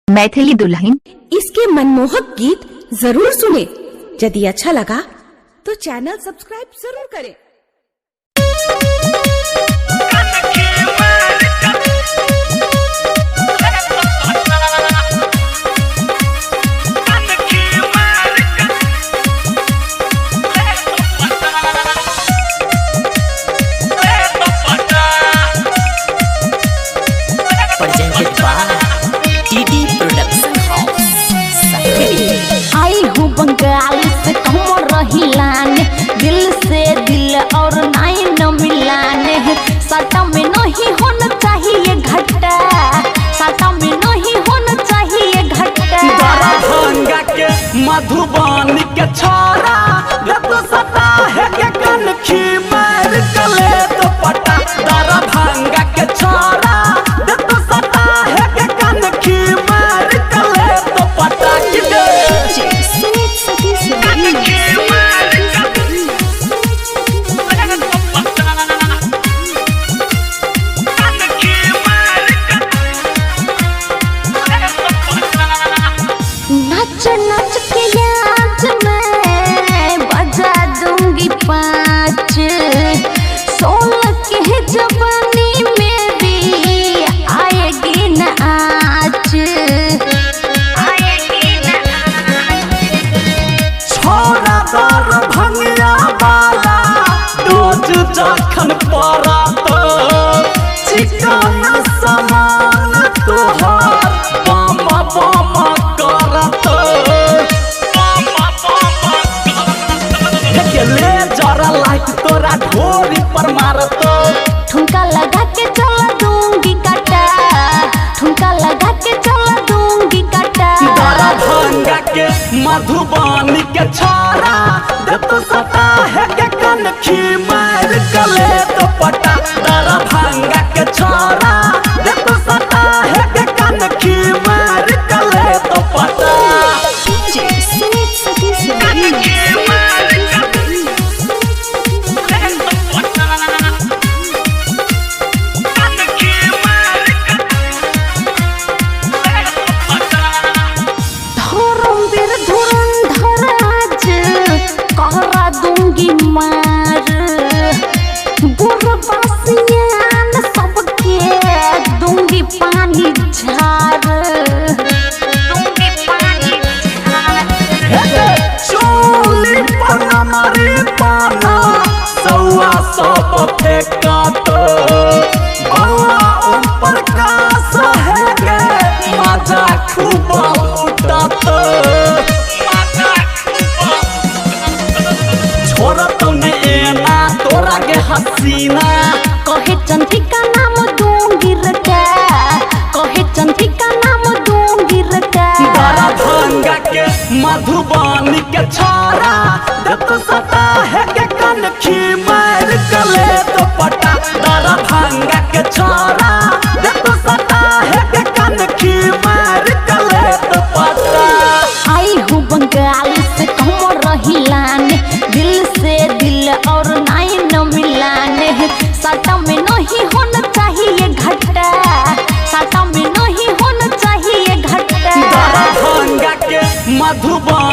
मैथिली दुल्हन। इसके मनमोहक गीत जरूर सुने। यदि अच्छा लगा तो चैनल सब्सक्राइब जरूर करें। आई हूँ बंगाल से कम रहिलाने, दिल से दिल और नाई न मिलाने। साटा में नहीं होना चाहिए घाटा, साटा में नहीं होना चाहिए घाटा। दरभंगा के मधुबनी के छोरा तो सता है के कनखी मार गले तो पटा। दरभंगा के छोरा तो सता है के कनखी मार गले तो पटा। नाच नाच के आज मैं बजा दूंगी 5, 16 के जवानी में भी आएगी न आँच, आएगी न छोरा दरभंगिया वाला डोज जखन पड़ा तो चिकन समान तोहार बम बम करत। ले जरा लाइट तोरा ढोरी पर मारत। ठुमका लगा के चला दूंगी काटा, ठुमका लगा के चला दूंगी काटा। दरभंगा के मधुबनी के छोरा तो सता है के कनखी मार गले तो पटा। दरभंगा के छोरा तो सता है के कनखी मार गले तो पटा। धर्मवीर धुरंधर आज कहरा दूंगी मार, गुरबासियान सबके दूंगी पानी झार, दूंगी पानी झार। चोली पना मारी पाना 100 फेंकात। बउआ ओम प्रकाश है गे मजा खूब उठात। छोरा तो एना तोरा गे हसीना। कहे चंद्रिका नाम दूंगी रटा, कहे चंद्रिका नाम दूंगी रटा। दरभंगा के मधुबनी के छोरा तो सता है के कनखी मार गले तो पटा। दरभंगा के छोरा तो सता है के कनखी मार गले तो पटा। आई हूँ बंगाल से कम रहिलाने, दिल से दिल और नाई न मिलाने। साटा में नहीं होना चाहिए घाटा, साटा में नहीं होना चाहिए घाटा। दरभंगा के मधुबनी